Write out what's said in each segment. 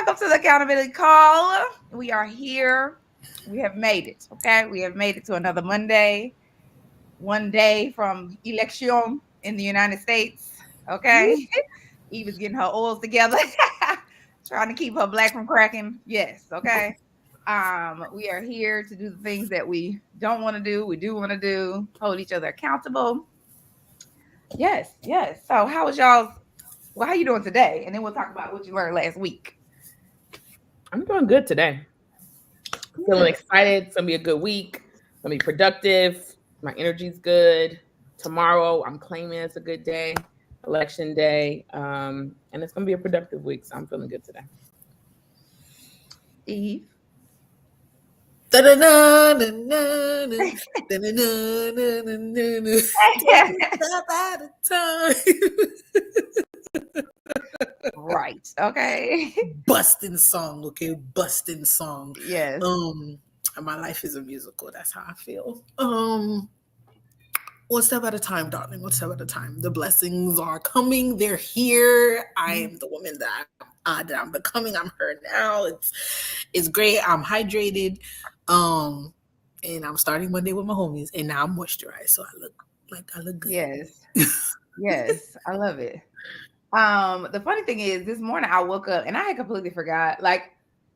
Welcome to the accountability call. We are here. We have made it. Okay. We have made it to another Monday. One day from election in the United States. Okay. Eve is getting her oils together, trying to keep her black from cracking. Yes. Okay. We are here to do the things that we don't want to do. We do want to do, hold each other accountable. Yes. Yes. So how was y'all's how you doing today? And then we'll talk about what you learned last week. I'm doing good today. Feeling excited. It's gonna be a good week. It's gonna be productive. My energy's good. Tomorrow, I'm claiming it's a good day, election day, and it's gonna be a productive week. So I'm feeling good today. Eve. Right. Okay. Busting song, okay? Busting song. Yes. My life is a musical. That's how I feel. One step at a time, darling. One step at a time. The blessings are coming. They're here. I am the woman that I'm becoming. I'm her now. It's great. I'm hydrated. And I'm starting Monday with my homies. And now I'm moisturized, so I look good. Yes. Yes. I love it. The funny thing is, this morning I woke up and I had completely forgot. Like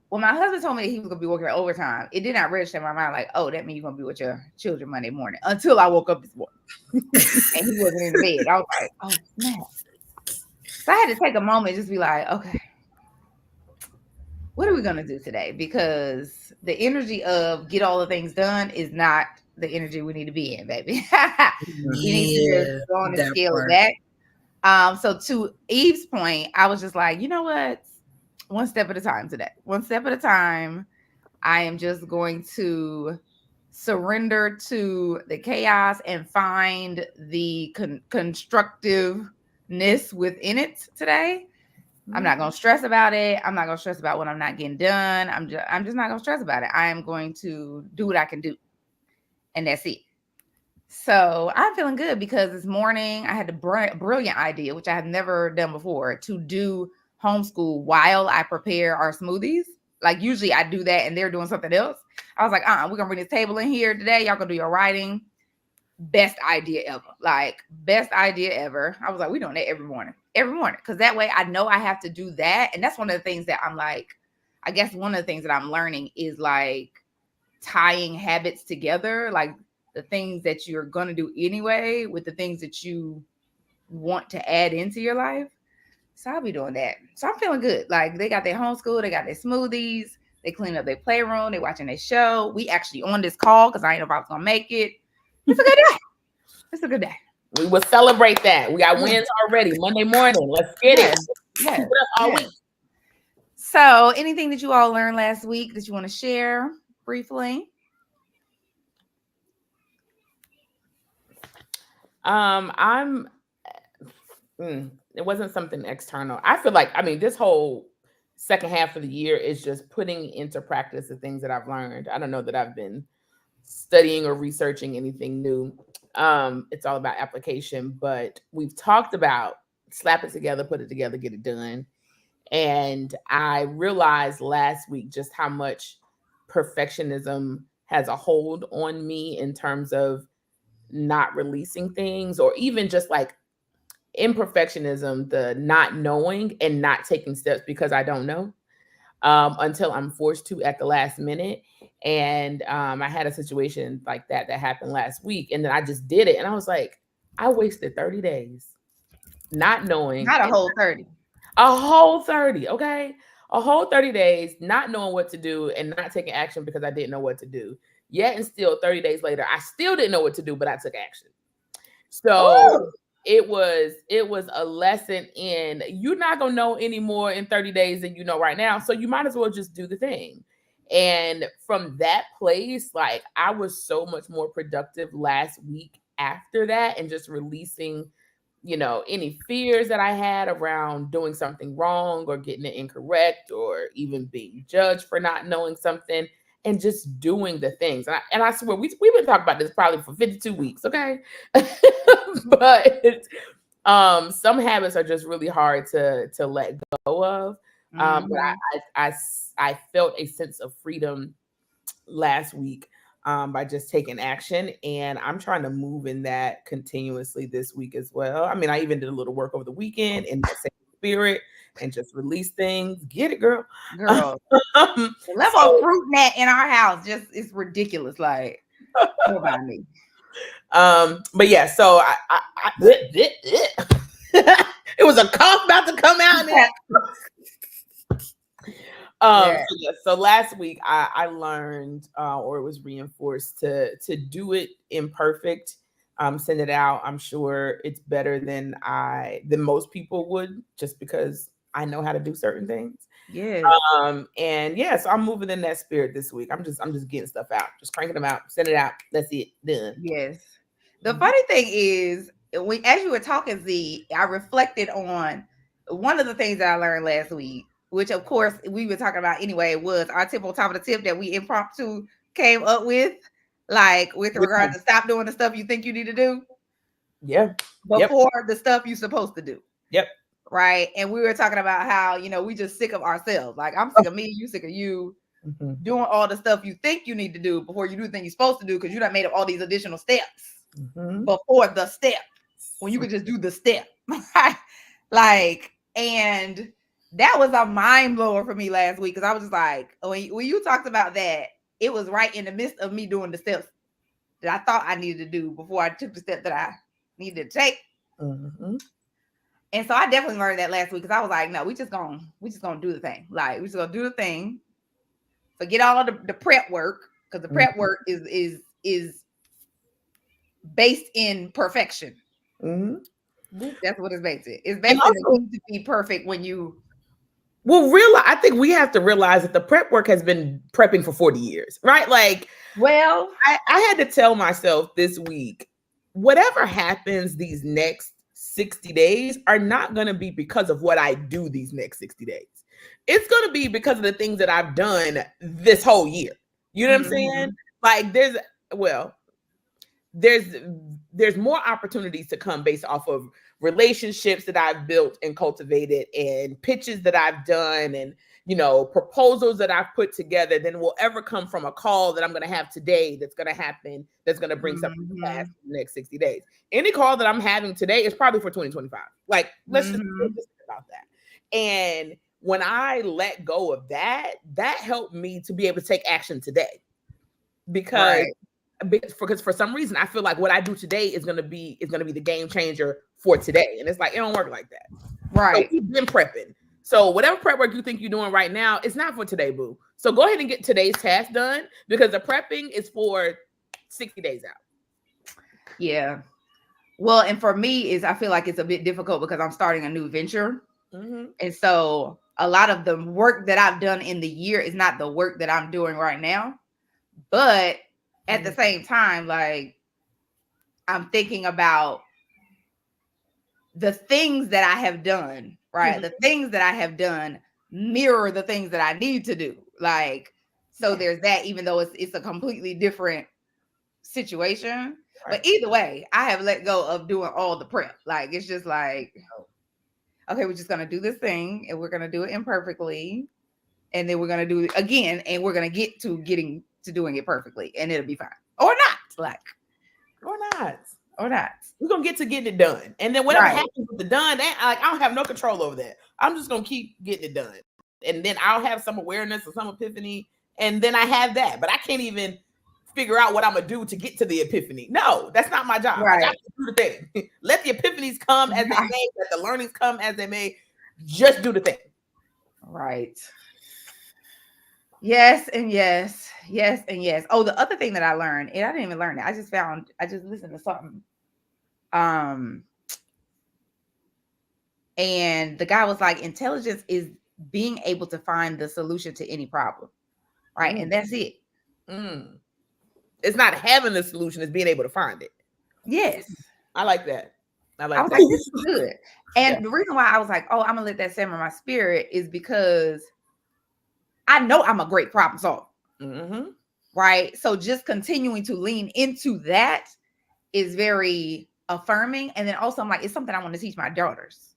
when my husband told me that he was gonna be working overtime, it did not register in my mind. Like, oh, that means you're gonna be with your children Monday morning. Until I woke up this morning and he wasn't in the bed. I was like, oh snap. So I had to take a moment, just be like, okay, what are we gonna do today? Because the energy of get all the things done is not the energy we need to be in, baby. You need to just go on and scale it back. So to Eve's point, I was just like, you know what? One step at a time today. One step at a time. I am just going to surrender to the chaos and find the constructiveness within it today. I'm not going to stress about it. I'm not going to stress about what I'm not getting done. I'm just not going to stress about it. I am going to do what I can do. And that's it. So I'm feeling good because this morning I had the brilliant idea, which I have never done before, to do homeschool while I prepare our smoothies. Like usually I do that and they're doing something else. I was like, we're going to bring this table in here today. Y'all going to do your writing. Best idea ever. Like best idea ever. I was like, we're doing that every morning. Because that way I know I have to do that. And that's one of the things that I'm like, I guess one of the things that I'm learning is like tying habits together. Like the things that you're going to do anyway with the things that you want to add into your life. So I'll be doing that. So I'm feeling good. Like they got their homeschool, they got their smoothies, they clean up their playroom, they watching their show. We actually on this call because I ain't know if I was going to make it. It's a good day. It's a good day. We will celebrate that. We got wins already. Monday morning. Let's get it. Yes. All week. So anything that you all learned last week that you want to share briefly? It wasn't something external. I feel like, this whole second half of the year is just putting into practice the things that I've learned. I don't know that I've been studying or researching anything new. It's all about application, but we've talked about slap it together, put it together, get it done. And I realized last week just how much perfectionism has a hold on me in terms of not releasing things, or even just like imperfectionism, the not knowing and not taking steps because I don't know until I'm forced to at the last minute. And I had a situation like that happened last week, and then I just did it. And I was like, I wasted 30 days not knowing. Not a whole 30. A whole 30, okay? A whole 30 days not knowing what to do and not taking action because I didn't know what to do. Yet and still 30 days later, I still didn't know what to do, but I took action. So it was a lesson in you're not going to know any more in 30 days than you know right now. So you might as well just do the thing. And from that place, like I was so much more productive last week after that, and just releasing, any fears that I had around doing something wrong or getting it incorrect or even being judged for not knowing something, and just doing the things. And I swear, we've been talking about this probably for 52 weeks, okay? But some habits are just really hard to let go of. But I felt a sense of freedom last week by just taking action, and I'm trying to move in that continuously this week as well. I mean, I even did a little work over the weekend in that same spirit and just release things. Get it, girl. Girl, the level of fruit net in our house just is ridiculous. Like, don't mind me. But yeah, so it was a cough about to come out. So last week I learned, or it was reinforced to do it imperfect. Send it out. I'm sure it's better than most people would, just because I know how to do certain things. Yeah. And yeah, so I'm moving in that spirit this week. I'm just getting stuff out, just cranking them out, send it out. That's it. Done. Yes. The funny thing is, as you were talking, Z, I reflected on one of the things that I learned last week, which of course we were talking about anyway, was our tip on top of the tip that we impromptu came up with, like with regard to stop doing the stuff you think you need to do. Yeah. Before the stuff you're supposed to do. Yep. Right. And we were talking about how, we just sick of ourselves. Like, I'm sick of me, you sick of you. Doing all the stuff you think you need to do before you do the thing you're supposed to do, because you done made up all these additional steps before the step, when you could just do the step. Like, and that was a mind blower for me last week, because I was just like, when you talked about that, it was right in the midst of me doing the steps that I thought I needed to do before I took the step that I needed to take. And so I definitely learned that last week, because I was like, no, we just gonna do the thing. Like, we just gonna do the thing. Forget all of the prep work, because the prep work is based in perfection. That's what it's based in. It's based in the need to be perfect when you. Well, I think we have to realize that the prep work has been prepping for 40 years, right? Like, well, I had to tell myself this week, whatever happens these next 60 days are not going to be because of what I do these next 60 days. It's going to be because of the things that I've done this whole year. You know what I'm saying? Like, there's more opportunities to come based off of relationships that I've built and cultivated, and pitches that I've done, and proposals that I've put together than will ever come from a call that I'm going to have today that's going to happen, that's going to bring something to pass in the next 60 days. Any call that I'm having today is probably for 2025. Like, let's just think about that. And when I let go of that helped me to be able to take action today, because for some reason I feel like what I do today is going to be the game changer for today. And it's like, it don't work like that. Right. So we've been prepping. So whatever prep work you think you're doing right now, it's not for today, boo. So go ahead and get today's task done, because the prepping is for 60 days out. Yeah. Well, and for me I feel like it's a bit difficult because I'm starting a new venture. And so a lot of the work that I've done in the year is not the work that I'm doing right now. But at the same time, like, I'm thinking about the things that I have done, right? The things that I have done mirror the things that I need to do. Like, so there's that, even though it's a completely different situation. But either way, I have let go of doing all the prep. Like, it's just like, okay, we're just going to do this thing, and we're going to do it imperfectly. And then we're going to do it again, and we're going to get to getting to doing it perfectly, and it'll be fine. Or not. Like, or not. We're going to get to getting it done. And then whatever happens with the done, I don't have no control over that. I'm just going to keep getting it done. And then I'll have some awareness or some epiphany, and then I have that. But I can't even figure out what I'm going to do to get to the epiphany. No, that's not my job. My job is to do the thing. Let the epiphanies come as they may. Let the learnings come as they may. Just do the thing. Right. Yes and yes. Yes and yes. Oh, the other thing that I learned, and I didn't even learn it. I just listened to something. And the guy was like, intelligence is being able to find the solution to any problem. Right. And that's it. It's not having the solution, it's being able to find it. Yes. I like that. I was like, this is good. And the reason why I was like, oh, I'm gonna let that simmer in my spirit is because I know I'm a great problem solver. Right. So just continuing to lean into that is very affirming. And then also I'm like, it's something I want to teach my daughters.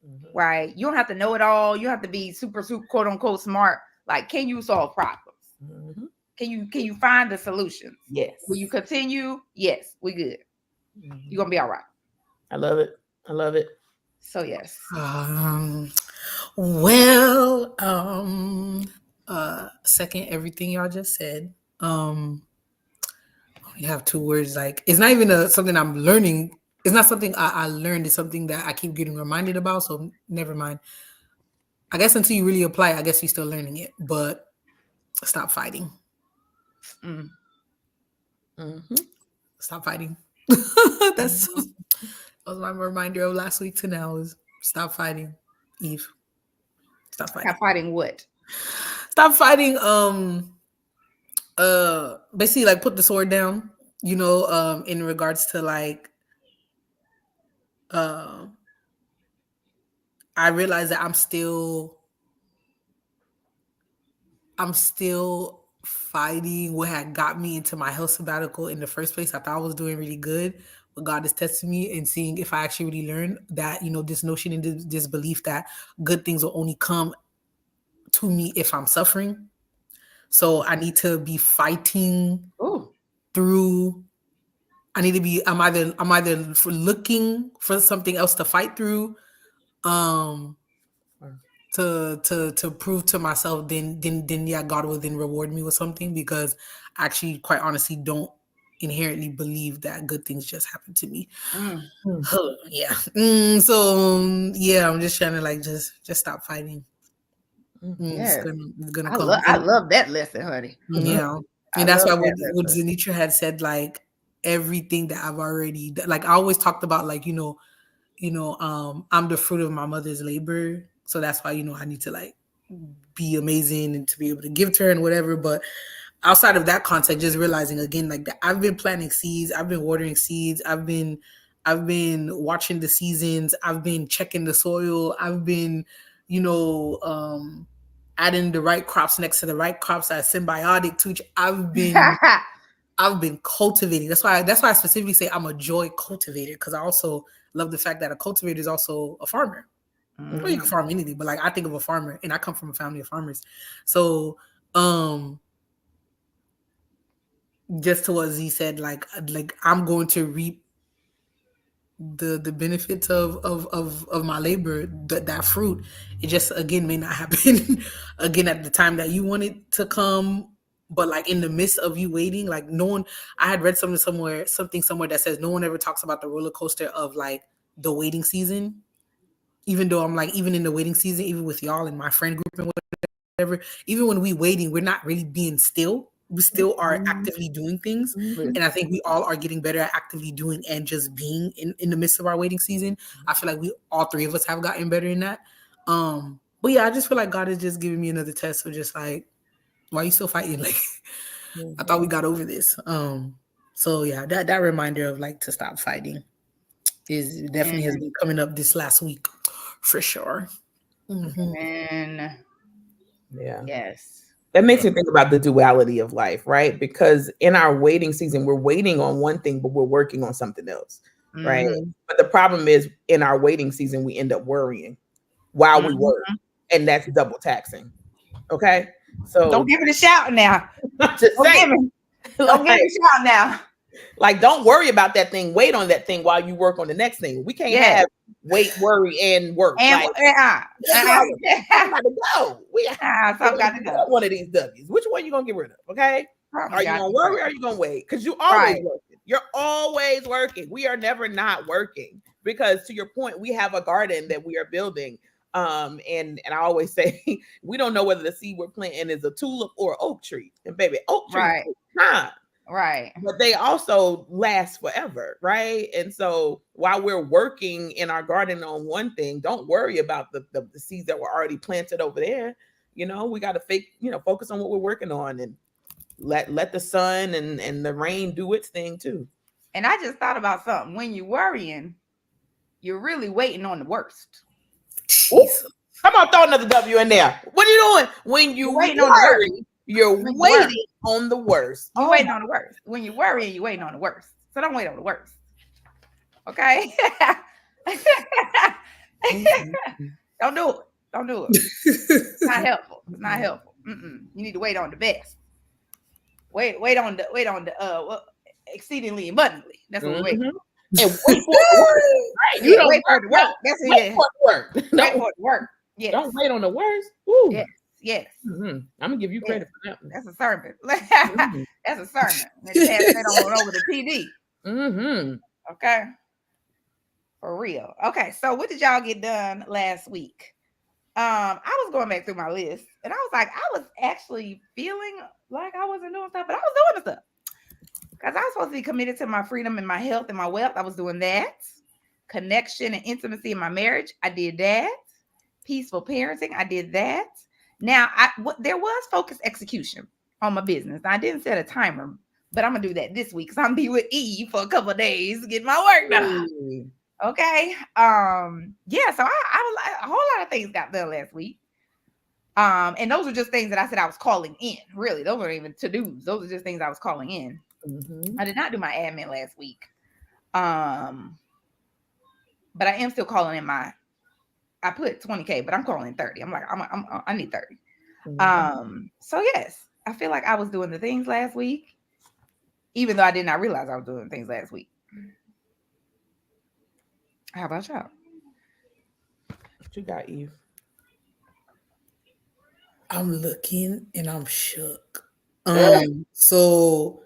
Mhm. right? You don't have to know it all. You don't have to be super quote unquote smart. Like, can you solve problems? Mhm. Can you find the solutions? Yes. Will you continue? Yes, we good. You're gonna be all right. I love it. I love it. So yes. Well, second everything y'all just said. You have two words like it's not even something I'm learning. It's not something I learned. It's something that I keep getting reminded about. So never mind. I guess until you really apply, I guess you're still learning it. But stop fighting. Mm. Mm-hmm. Stop fighting. That was my reminder of last week to now is stop fighting. Eve. Stop fighting. Stop fighting what? Stop fighting. Basically like put the sword down, in regards to like I realize that I'm still fighting what had got me into my health sabbatical in the first place. I thought I was doing really good, but God is testing me and seeing if I actually really learn that, this notion and this belief that good things will only come to me if I'm suffering. So I need to be fighting through. I'm either looking for something else to fight through, to prove to myself, then yeah, God will then reward me with something, because I actually quite honestly don't inherently believe that good things just happen to me. Yeah. So yeah, I'm just trying to like just stop fighting. Yes. It's gonna I come. love that lesson, honey. Yeah. And that's why what Zanitra had said, like everything that I've already, like I always talked about, like, I'm the fruit of my mother's labor. So that's why, I need to like be amazing and to be able to give to her and whatever. But outside of that context, just realizing again, like that I've been planting seeds, I've been watering seeds, I've been watching the seasons, I've been checking the soil, I've been, adding the right crops next to the right crops that are symbiotic to each. I've been cultivating. That's why I specifically say I'm a joy cultivator, because I also love the fact that a cultivator is also a farmer. Well, you can farm anything, but like I think of a farmer, and I come from a family of farmers. So just to what Z said, like I'm going to reap the benefits of my labor, that fruit. It just again may not happen again at the time that you want it to come, but like in the midst of you waiting, like no one, I had read something somewhere that says no one ever talks about the roller coaster of like the waiting season, even though I'm like, even in the waiting season, even with y'all in my friend group and whatever, even when we waiting, we're not really being still. We still are actively doing things. And I think we all are getting better at actively doing and just being in the midst of our waiting season. I feel like all three of us have gotten better in that. But yeah, I just feel like God is just giving me another test. So just like, why are you still fighting? Like, I thought we got over this. So yeah, that reminder of like to stop fighting is definitely has been coming up this last week for sure. And Yeah. yes. That makes me think about the duality of life, right? Because in our waiting season, we're waiting on one thing, but we're working on something else, right? But the problem is in our waiting season, we end up worrying while we work, and that's double taxing. Okay. So don't give it a shout now. Just saying. Don't give it a shout now. Like, don't worry about that thing. Wait on that thing while you work on the next thing. We can't have wait, worry, and work. And like, gotta go. Some got to go. One of these W's. Which one you gonna get rid of? Okay. Are you gonna worry or are you gonna wait? Because you always working. You're always working. We are never not working. Because to your point, we have a garden that we are building. And I always say we don't know whether the seed we're planting is a tulip or oak tree. And baby, oak tree takes time. Right. But they also last forever, right? And so while we're working in our garden on one thing, don't worry about the seeds that were already planted over there. We got to focus on what we're working on and let the sun and the rain do its thing too. And I just thought about something. When you're worrying, you're really waiting on the worst. Come on, throw another W in there. What are you doing? When you're waiting on the worst. You're waiting on the worst. You're waiting on the worst. When you're worrying, you're waiting on the worst. So don't wait on the worst. Okay? Don't do it. Don't do it. It's not helpful. It's not helpful. You need to wait on the best. Wait on the exceedingly abundantly. That's what we wait. And wait for it to work. Right. You don't wait for it to work. That's it. Wait for it to work. Wait for it to work. Yes. Don't wait on the words. Ooh. Yes. I'm gonna give you credit for that one. That's a sermon. That's a sermon. Let's pass that on over the PD. Okay. For real. Okay. So what did y'all get done last week? I was going back through my list and I was like, I was actually feeling like I wasn't doing stuff, but I was doing the stuff. Because I was supposed to be committed to my freedom and my health and my wealth. I was doing that. Connection and intimacy in my marriage. I did that. Peaceful parenting. I did that. Now, there was focused execution on my business. I didn't set a timer, but I'm going to do that this week because I'm going to be with Eve for a couple of days to get my work done. Okay. Yeah, so I was a whole lot of things got done last week. And those were just things that I said I was calling in. Really, those weren't even to-dos. Those are just things I was calling in. I did not do my admin last week. But I am still calling in I put 20K, but I'm calling 30. I'm like, I need 30. So yes, I feel like I was doing the things last week, even though I did not realize I was doing things last week. How about y'all? What you got, Eve? I'm looking and I'm shook. So,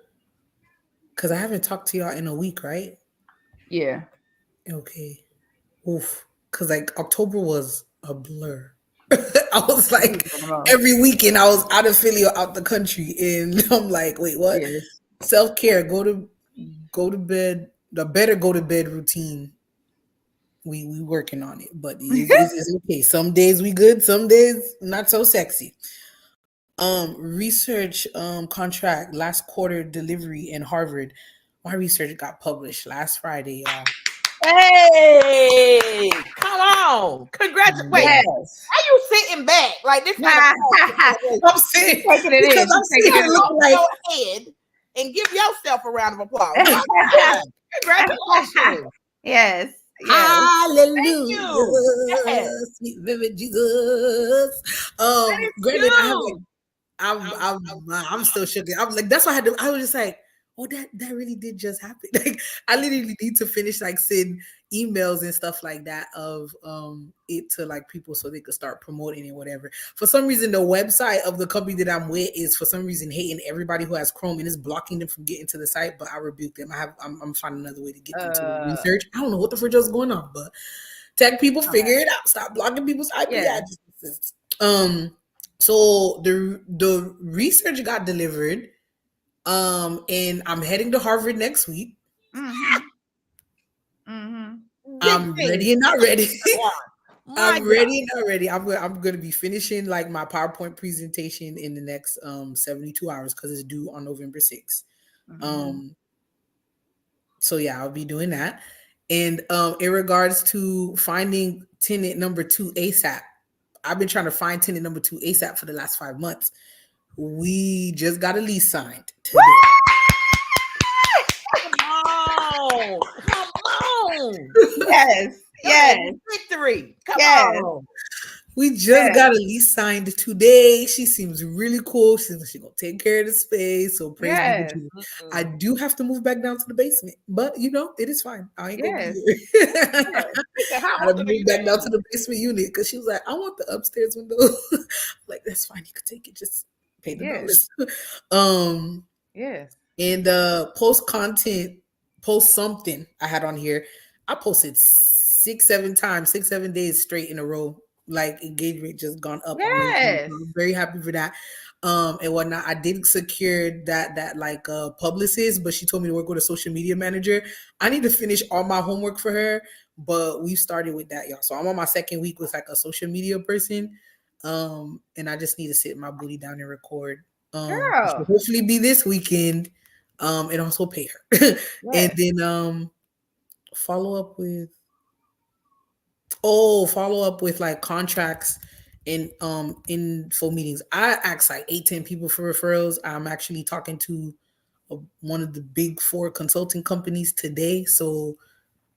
because I haven't talked to y'all in a week, right? Yeah. Okay. Oof. Because like October was a blur. I was like, every weekend I was out of Philly or out the country, and I'm like, wait, what? Yes. Self-care, go to bed. The better go to bed routine. We working on it, but it's okay. Some days we good, some days not so sexy. Research contract last quarter delivery in Harvard. My research got published last Friday, y'all. Hey, come on. Congratulations. Yes. Why you sitting back? Like this I'm sitting taking it in. I'm taking it like, go ahead and give yourself a round of applause. Congratulations. Yes. Hallelujah. Yes. Sweet baby Jesus. Granted, I'm still shook. I was like, that's why I was just like, oh, that really did just happen. Like, I literally need to finish like send emails and stuff like that of it to like people so they could start promoting it, whatever. For some reason, the website of the company that I'm with is for some reason hating everybody who has Chrome and is blocking them from getting to the site. But I rebuke them. I'm finding another way to get them to the research. I don't know what the fridge is going on, but tech people figure it out. Stop blocking people's IP addresses. So the research got delivered. And I'm heading to Harvard next week. I'm ready and not ready. I'm ready and not ready. I'm going to be finishing like my PowerPoint presentation in the next 72 hours because it's due on November 6th. So yeah, I'll be doing that. And in regards to finding tenant number 2 ASAP, I've been trying to find tenant number 2 ASAP for the last 5 months. We just got a lease signed today. Come on. Yes. Victory. Come on. We just got a lease signed today. She seems really cool. She's going to take care of the space. So praise be to you. I do have to move back down to the basement, but it is fine. I ain't going to be here. I have to move back down to the basement unit because she was like, I want the upstairs window. Like, that's fine. You can take it. Just pay the dollars. And post something I had on here. I posted 6-7 days straight in a row. Like, engagement just gone up. I'm very happy for that. And whatnot. I did secure that like publicist, but she told me to work with a social media manager. I need to finish all my homework for her, but we started with that, y'all. So I'm on my second week with like a social media person. And I just need to sit my booty down and record. Hopefully be this weekend. And also pay her. And then follow up with like contracts and info meetings. I asked like 8-10 people for referrals. I'm actually talking to one of the big 4 consulting companies today. So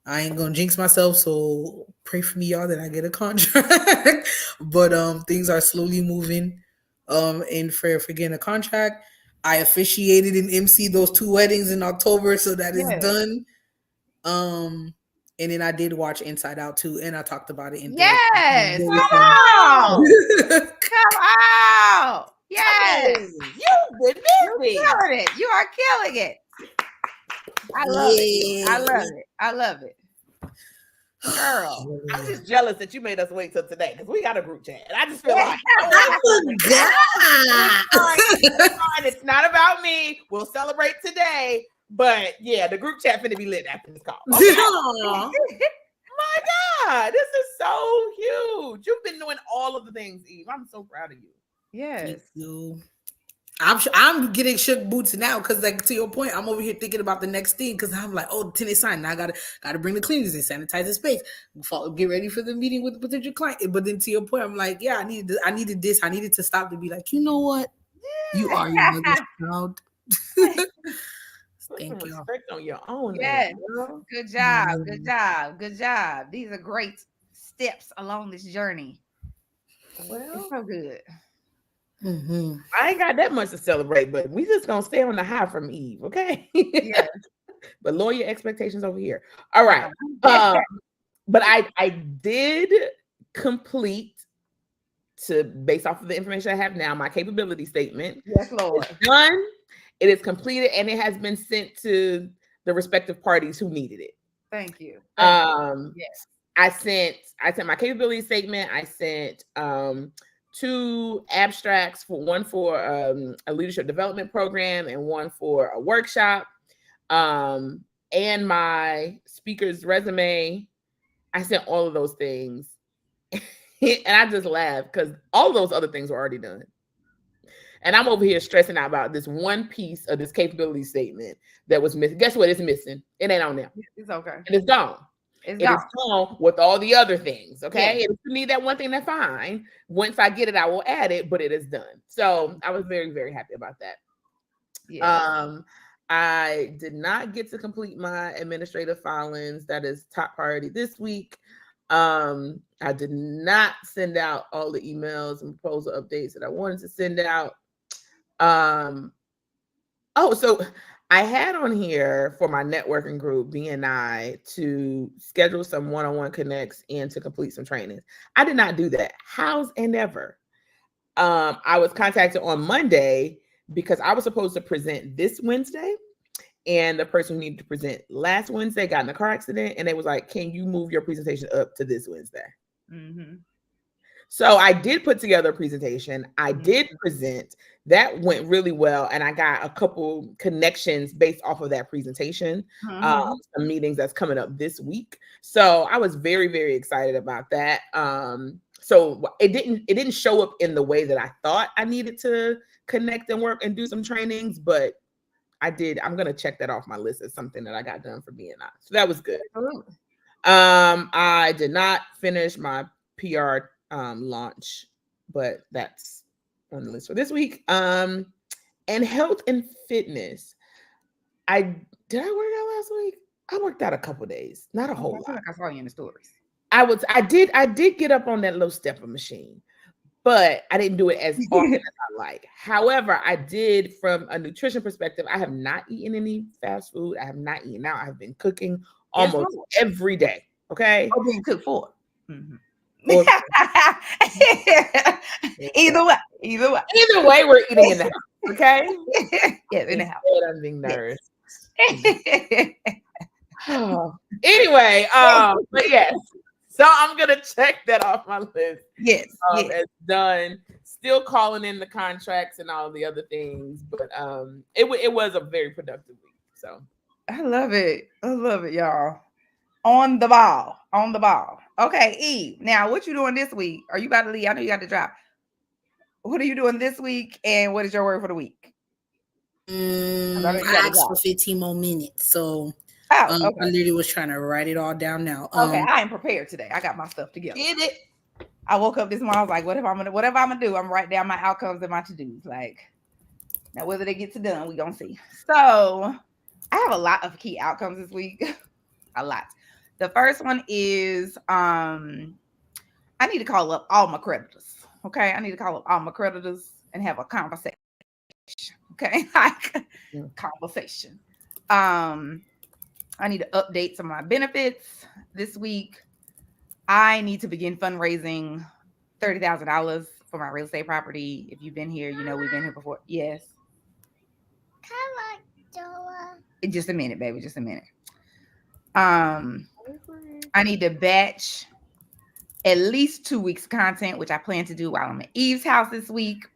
I ain't gonna jinx myself, so pray for me, y'all, that I get a contract. But things are slowly moving. And for getting a contract, I officiated and MC those 2 weddings in October, so that is Yes. done. And then I did watch Inside Out too, and I talked about it in Yes. therapy. Come on. Come on. Yes. You've been You're busy. killing it. You are killing it. I love it. I love it. I love it. Girl. I'm just jealous that you made us wait till today because we got a group chat. And I just feel like it's not about me. We'll celebrate today. But yeah, the group chat finna be lit after this call. Okay. My God, this is so huge. You've been doing all of the things, Eve. I'm so proud of you. Yes. I'm getting shook boots now because, like, to your point, I'm over here thinking about the next thing because I'm like, oh, the tennis sign. Now I gotta bring the cleaners and sanitize the space. Get ready for the meeting with the potential client. But then to your point, I'm like, yeah, I needed this. I needed to stop to be like, you know what? You are your mother's child. Thank you. Respect on your own. Yes. Girl. Good job. Good job. Good job. These are great steps along this journey. Well, it's so good. Mm-hmm. I ain't got that much to celebrate, but we just gonna stay on the high from Eve, okay? Yeah. But lower your expectations over here. All right. But I did complete, based off of the information I have now, my capability statement. Yes, Lord. It's done. It is completed, and it has been sent to the respective parties who needed it. Thank you. Yes. I sent my capability statement. I sent 2 abstracts, one for a leadership development program and one for a workshop, and my speaker's resume. I sent all of those things. And I just laughed because all those other things were already done. And I'm over here stressing out about this one piece of this capability statement that was missing. Guess what? It's missing. It ain't on there. It's okay. And it's gone. It is gone with all the other things. Okay. And if you need that one thing, that's fine. Once I get it, I will add it, but it is done. So I was very, very happy about that. Yeah. I did not get to complete my administrative filings. That is top priority this week. I did not send out all the emails and proposal updates that I wanted to send out. So I had on here for my networking group, BNI, to schedule some one-on-one connects and to complete some trainings. I did not do that. Hows and ever. I was contacted on Monday because I was supposed to present this Wednesday, and the person who needed to present last Wednesday got in a car accident, and they was like, can you move your presentation up to this Wednesday? Mm-hmm. So I did put together a presentation. I did present. That went really well, and I got a couple connections based off of that presentation. Some meetings that's coming up this week. So I was very, very excited about that. So it didn't show up in the way that I thought I needed to connect and work and do some trainings, but I did. I'm gonna check that off my list as something that I got done for BNI. So that was good. I did not finish my PR launch, but that's on the list for this week. And health and fitness. Did I work out last week? I worked out a couple days, not a whole lot. Like I saw you in the stories. I did get up on that little stepper machine, but I didn't do it as often as I like. However, I did, from a nutrition perspective, I have not eaten any fast food. I have not eaten out. I have been cooking almost every day. Okay. Or being cooked for. Mm-hmm. Either way, we're eating in the house. Okay. Yes, in the house. I'm being nourished. Anyway, but yes. So I'm gonna check that off my list. Yes, it's done. Still calling in the contracts and all the other things, but it was a very productive week. So I love it, y'all. On the ball. Okay, Eve. Now, what you doing this week? Are you about to leave? I know you got to drop. What are you doing this week, and what is your word for the week? I asked for 15 more minutes, so. I literally was trying to write it all down now. Okay, I am prepared today. I got my stuff together. Get it? I woke up this morning. I was like, whatever I'm gonna do, I'm writing down my outcomes and my to-dos. Like, now whether they get done, we gonna see. So I have a lot of key outcomes this week. A lot. The first one is I need to call up all my creditors. Okay, I need to call up all my creditors and have a conversation. Okay, like conversation. I need to update some of my benefits this week. I need to begin fundraising $30,000 for my real estate property. If you've been here, you know we've been here before. Yes. In just a minute, baby. Just a minute. I need to batch at least 2 weeks content, which I plan to do while I'm at Eve's house this week.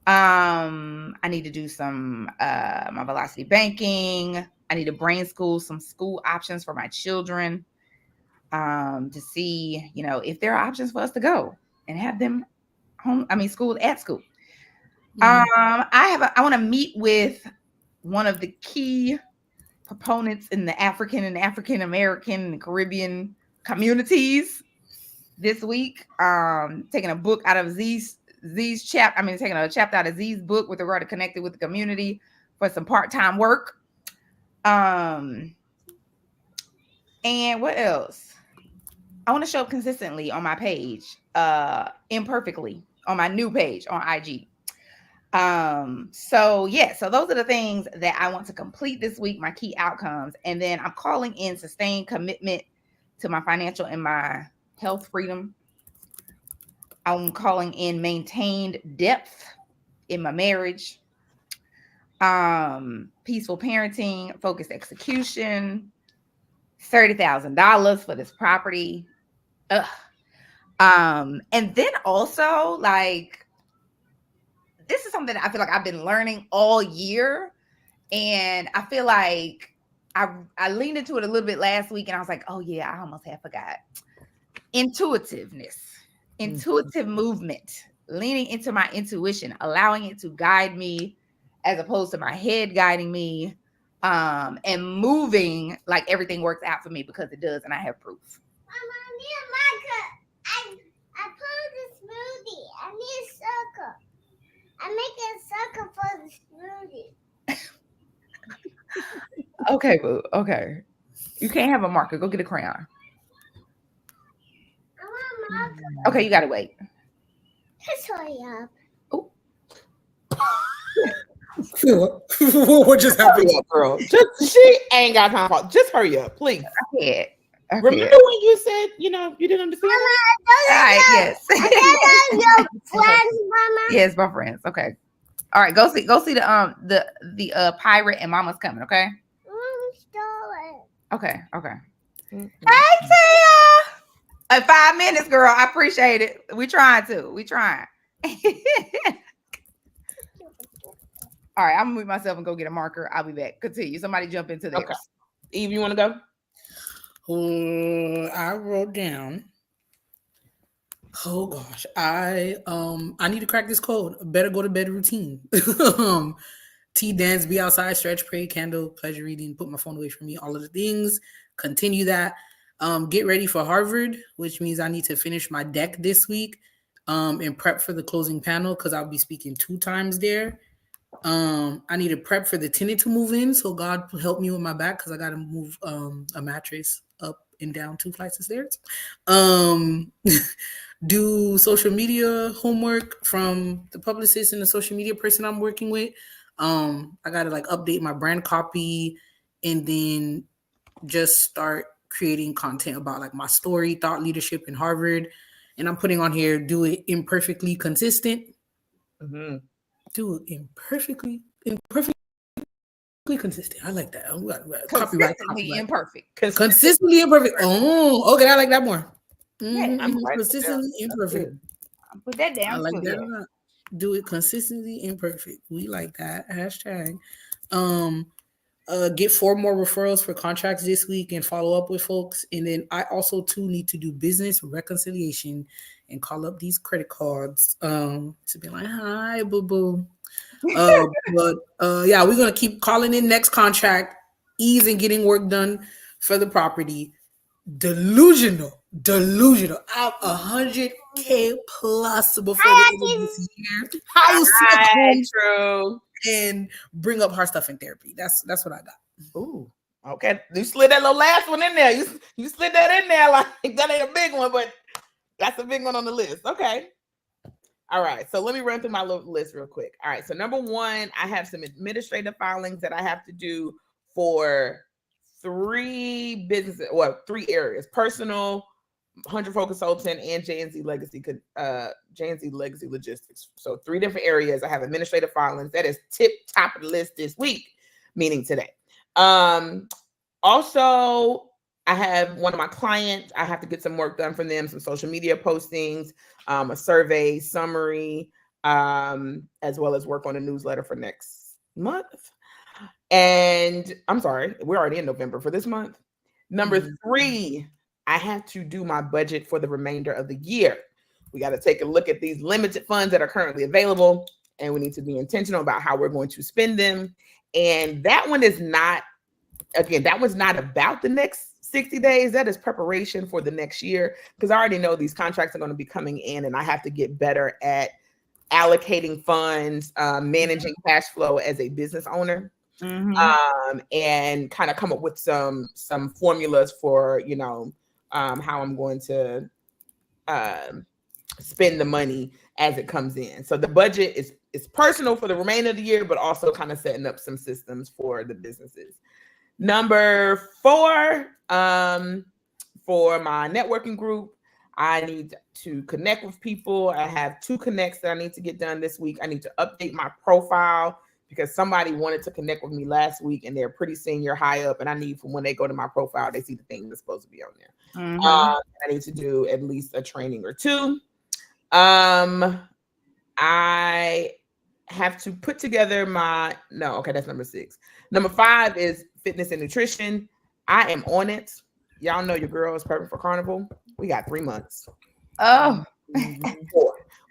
I need to do some my velocity banking. I need to brain school some school options for my children to see, you know, if there are options for us to go and have them school at school. I want to meet with one of the key proponents in the African and African American and Caribbean communities this week. Taking a book out of taking a chapter out of Z's book with regard to connected with the community for some part-time work. And what else? I want to show up consistently on my page, imperfectly on my new page on IG. So those are the things that I want to complete this week, my key outcomes. And then I'm calling in sustained commitment to my financial and my health freedom. I'm calling in maintained depth in my marriage, peaceful parenting, focused execution, $30,000 for this property. And then also, like, this is something that I feel like I've been learning all year. And I feel like I leaned into it a little bit last week and I was like, oh yeah, I almost had forgot. Intuitive movement, leaning into my intuition, allowing it to guide me as opposed to my head guiding me, and moving like everything works out for me, because it does, and I have proof. Mama, I need a marker. I put the smoothie. I need a circle. I make a circle for the smoothie. Okay, boo. Okay. You can't have a marker. Go get a crayon. I want a marker. Okay, you gotta wait. Let's hurry up. Oh. What just happened? Hurry up, girl. She ain't got time for. Just hurry up, please. Okay. Remember when you said, you didn't understand? All right, yes. Your friends, Mama. Yes, my friends. Okay. All right, go see the pirate and Mama's Coming, okay? Okay. Mm-hmm. Hey, Tia! 5 minutes, girl. I appreciate it. We trying. All right, I'm gonna move myself and go get a marker. I'll be back. Continue. Somebody jump into this. Okay. Eve, you want to go? I wrote down. Oh gosh, I need to crack this code. Better go to bed routine. Tea, dance, be outside, stretch, pray, candle, pleasure reading, put my phone away from me, all of the things. Continue that. Get ready for Harvard, which means I need to finish my deck this week, and prep for the closing panel because I'll be speaking 2 times there. I need to prep for the tenant to move in, so God help me with my back because I got to move a mattress up and down 2 flights of stairs. Do social media homework from the publicist and the social media person I'm working with. I got to update my brand copy and then just start creating content about my story, thought leadership in Harvard. And I'm putting on here, do it imperfectly consistent. Mm-hmm. Do it imperfectly consistent. I like that. Consistently imperfect. Consistently imperfect. Oh, okay. I like that more. Yeah, I'm consistently imperfect. I'll put that down. I like that. Do it consistently imperfect. We like that. Hashtag. Get 4 more referrals for contracts this week and follow up with folks. And then I also too need to do business reconciliation and call up these credit cards to be like, hi, boo boo. But we're gonna keep calling in next contract, ease and getting work done for the property. Delusional. I'm 100K plus before the end of this year. Hi, true. And bring up hard stuff in therapy. That's what I got. Ooh, Okay, you slid that little last one in there. You slid that in there like that ain't a big one, but that's a big one on the list. Okay. All right, so let me run through my little list real quick. All right, so number one, I have some administrative filings that I have to do for 3 businesses, or 3 areas: personal, 100-fold consultant, and J&Z Legacy Logistics. So 3 different areas. I have administrative filings. That is tip top of the list this week, meaning today. Also, I have one of my clients. I have to get some work done for them, some social media postings, a survey summary, as well as work on a newsletter for next month. And I'm sorry, we're already in November for this month. Number 3, I have to do my budget for the remainder of the year. We got to take a look at these limited funds that are currently available, and we need to be intentional about how we're going to spend them. And that one is not, again, that was not about the next 60 days. That is preparation for the next year, because I already know these contracts are going to be coming in, and I have to get better at allocating funds, managing cash flow as a business owner, and kind of come up with some formulas for, how I'm going to spend the money as it comes in. So the budget is personal for the remainder of the year, but also kind of setting up some systems for the businesses. Number 4, for my networking group, I need to connect with people. I have 2 connects that I need to get done this week. I need to update my profile because somebody wanted to connect with me last week, and they're pretty senior, high up, and I need, from when they go to my profile, they see the thing that's supposed to be on there. I need to do at least a training or 2. I have to put together that's number 6. Number 5 is fitness and nutrition. I am on it. Y'all know your girl is perfect for Carnival. We got 3 months. 4.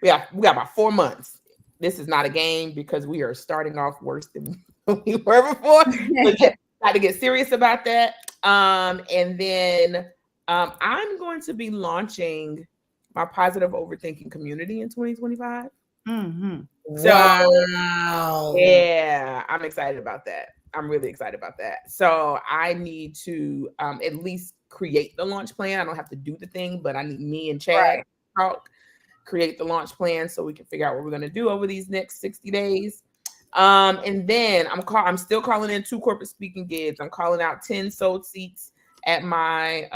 We got about 4 months. This is not a game, because we are starting off worse than we were before. So got to get serious about that. And then I'm going to be launching my positive overthinking community in 2025. So, wow. Yeah, I'm excited about that. I'm really excited about that. So I need to at least create the launch plan. I don't have to do the thing, but I need me and Chad to talk, create the launch plan so we can figure out what we're going to do over these next 60 days. And then I'm still calling in 2 corporate speaking gigs. I'm calling out 10 sold seats at my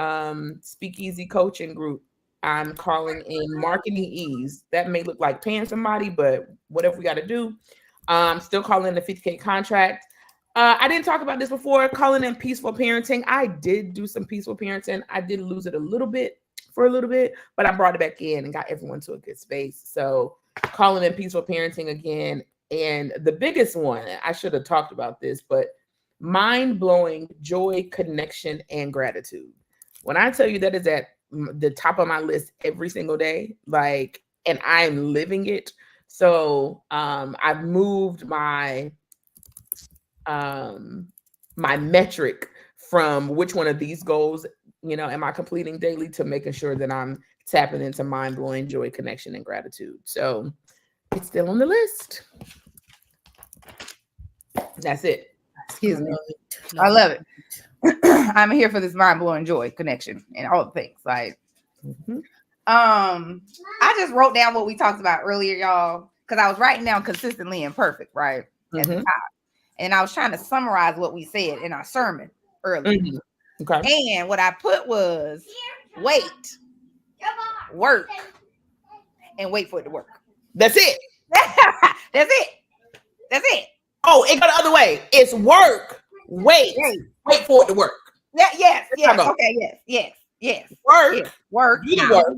speakeasy coaching group. I'm calling in marketing ease. That may look like paying somebody, but whatever we got to do. Still calling in the 50K contract. I didn't talk about this before, calling in peaceful parenting. I did do some peaceful parenting. I did lose it for a little bit, but I brought it back in and got everyone to a good space. So calling in peaceful parenting again. And the biggest one, I should have talked about this, but mind-blowing joy, connection, and gratitude. When I tell you that is at the top of my list every single day, and I'm living it. So I've moved my my metric from which one of these goals, am I completing daily, to making sure that I'm tapping into mind-blowing joy, connection, and gratitude. So it's still on the list. That's it. Excuse me. I love it. I'm here for this mind-blowing joy, connection, and all the things. I just wrote down what we talked about earlier, y'all, because I was writing down consistently and perfect, right? At the top. And I was trying to summarize what we said in our sermon earlier. Okay. And what I put was wait, work, and wait for it to work. That's it. That's it. Oh, it go the other way. It's work, wait for it to work. Yes. Okay, yes. Work. Do the work.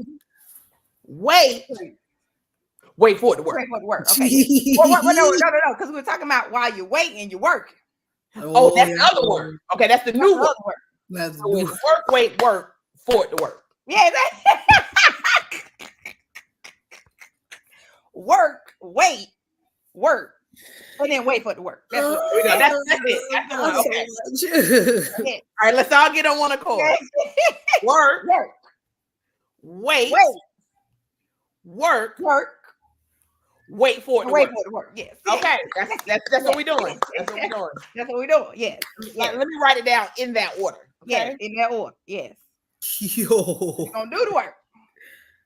Wait for it to work. Wait for it to work. Okay. No, because we were talking about while you're waiting, you work. Oh, that's the other word. Okay, that's the new word. That's so it's work for it to work. Yeah, work, and then wait for it to work. That's it. That's it. That's the one. Okay. All right, let's all get on one accord. Work. Wait. Work. wait for it to Wait work. for it to work. Yes. Okay, that's what we're doing. That's what we're doing. That's what we're doing. Yes. Like, let me write it down in that order. Yes, Okay. in that order. Yes. Yo. You're gonna do the work.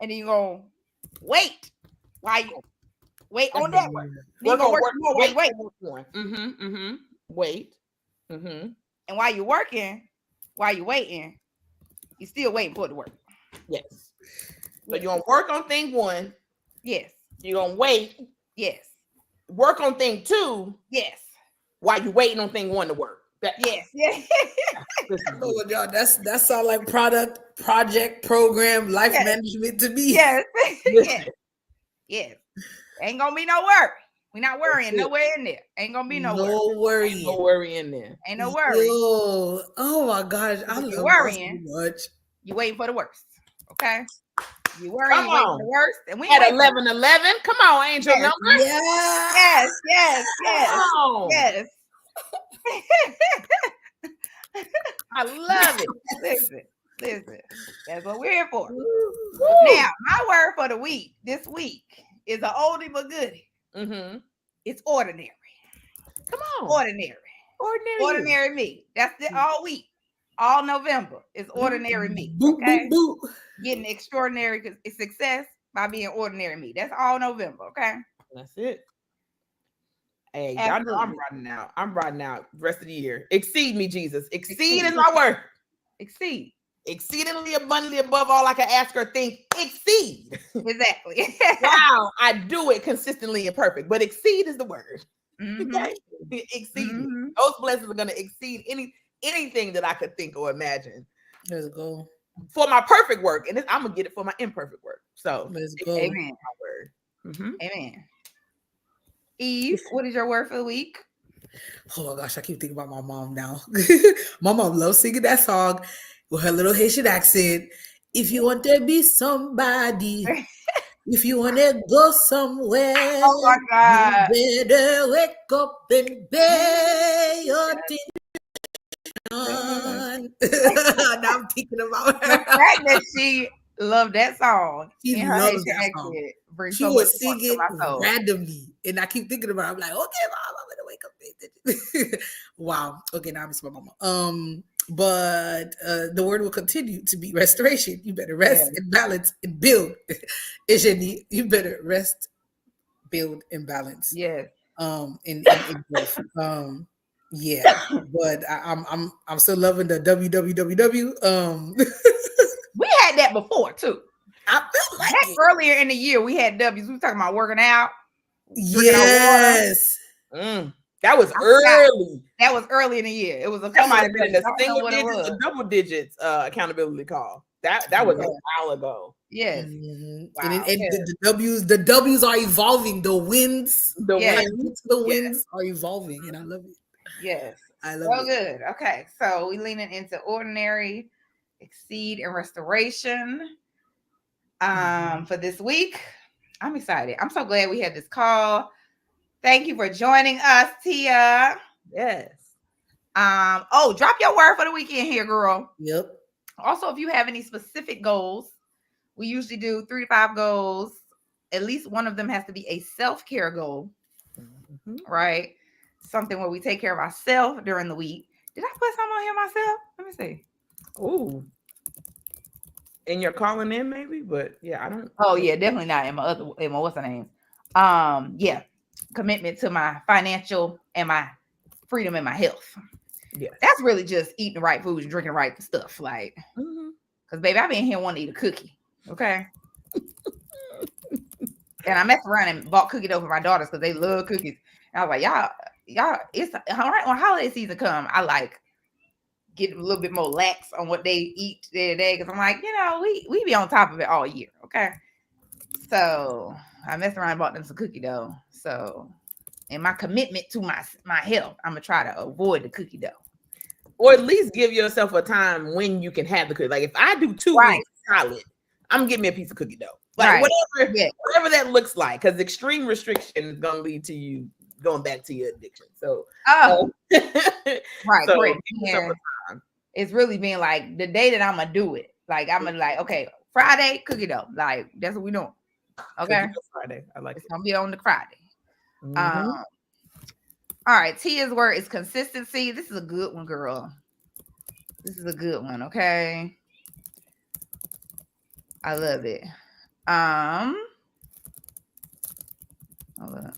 And then you're gonna wait while you wait on that work. Then you're gonna work more while you wait. Wait. And while you're working, while you're waiting, you're still waiting for it to work. Yes. So you're gonna work on thing 1. Yes. You're gonna wait. Yes. Work on thing 2 Yes. while you're waiting on thing 1 to work. Yes. Yes. Oh, y'all, that sound like project, program, life management to me. Yes. Yes. Yes. Ain't gonna be no worry. We're not worrying nowhere in there. Ain't gonna be no worry. Ain't no worry in there. Ain't no worry. Yo, oh my gosh, I love worrying. that so much. You waiting for the worst. Okay. You worrying, you waiting for the worst. And we at waiting 11:11. Come on, angel Yes. number. Yes, yes, yes, Come on. yes. I love it. Listen. That's what we're here for. Now, my word for the week this week is an oldie but goodie. It's ordinary. Come on. Ordinary me. That's it all week. All November is ordinary me. Boop, Okay. boop, boop. Getting extraordinary success by being ordinary me. That's all November. Okay. That's it. Hey, y'all know I'm riding out the rest of the year. Exceed me, Jesus. Exceed is my word. Exceed. Exceedingly abundantly above all I can ask or think. Exceed. Exactly. Wow, I do it consistently and perfect, but exceed is the word. Okay? Exceed. Those blessings are going to exceed anything that I could think or imagine. Let's go. For my perfect work, and I'm gonna get it for my imperfect work. So Let's go. Amen. My word. Amen. Eve, what is your word for the week? Oh my gosh, I keep thinking about my mom now. My mom loves singing that song with her little Haitian accent. If you want to be somebody, if you want to go somewhere, Oh my God. you better wake up and pay your attention. Now I'm thinking about her. The fact that she loved that song. She in her loves Haitian that song. accent brings She so would much sing to it my soul. randomly, and I keep thinking about it. I'm like, okay, mom, I'm gonna wake up. Pay attention. Wow. Okay, now I miss my mama. But the word will continue to be restoration. You better rest and balance and build. Ejeni, you better rest, build, and balance. Yes. In growth. Yeah, but I'm still loving the www. We had that before too. I feel like That it. earlier in the year we had W's. We were talking about working out. Yes. That was early. That was early in the year. It was a That might couple have been in the I don't know single what it digits was. or double digits accountability call. That was a while ago. Yes. Wow. Wow. And the W's are evolving. The wins, The wins are evolving, and I love it. Yes. I love it. Good. Okay. So we leaning into ordinary, exceed, and restoration. For this week. I'm excited. I'm so glad we had this call. Thank you for joining us, Tia. Yes. Drop your word for the weekend here, girl. Yep. Also, if you have any specific goals, we usually do 3 to 5 goals. At least one of them has to be a self-care goal, right? Something where we take care of ourselves during the week. Did I put something on here myself? Let me see. Ooh. And you're calling in, maybe, but yeah, I don't. Oh yeah, definitely not in my what's the name? Yeah, commitment to my financial and my freedom and my health. Yeah, that's really just eating the right foods and drinking the right stuff. Like, because baby, I've been here wanting to eat a cookie. Okay. And I messed around and bought cookie dough for my daughters because they love cookies. And I was like, y'all, it's all right when holiday season come. I like get a little bit more lax on what they eat today because I'm like, we be on top of it all year. Okay. So I messed around and bought them some cookie dough. So in my commitment to my health, I'm gonna try to avoid the cookie dough. Or at least give yourself a time when you can have the cookie. Like if I do 2 weeks solid, I'm getting me a piece of cookie dough. Like whatever that looks like, because extreme restriction is gonna lead to you going back to your addiction. So great. It's really being like the day that I'm gonna do it. Like I'm gonna like, okay, Friday cookie dough. Like that's what we doing. Okay. It's Friday. I like It's it. gonna be on the Friday. Mhm. All right. Tia's word is consistency. This is a good one, girl. This is a good one. Okay. I love it. Hold up.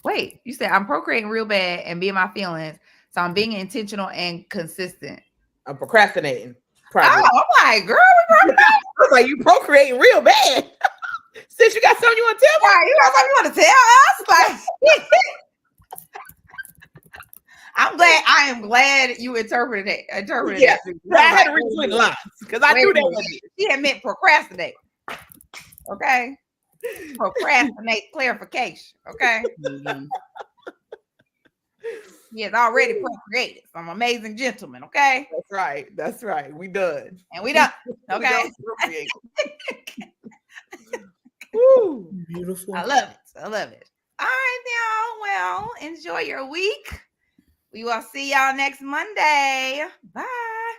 Wait, you said I'm procreating real bad and being my feelings. So I'm being intentional and consistent. I'm procrastinating. Probably. Oh, I'm like, girl, we I was like, you procreating real bad. Since you got something you want to tell me? right. You got something you want to tell us? Like, I am glad you interpreted it. Yeah. That. I had to read between the lines because I knew that wasn't it. She had meant procrastinate. Okay. Procrastinate clarification. Okay. He has already procreated some amazing gentlemen. Okay. That's right. That's right. We done. And we done. We Okay. done procreating. Woo. Beautiful. I love it. I love it. All right, y'all. Well, enjoy your week. We will see y'all next Monday. Bye.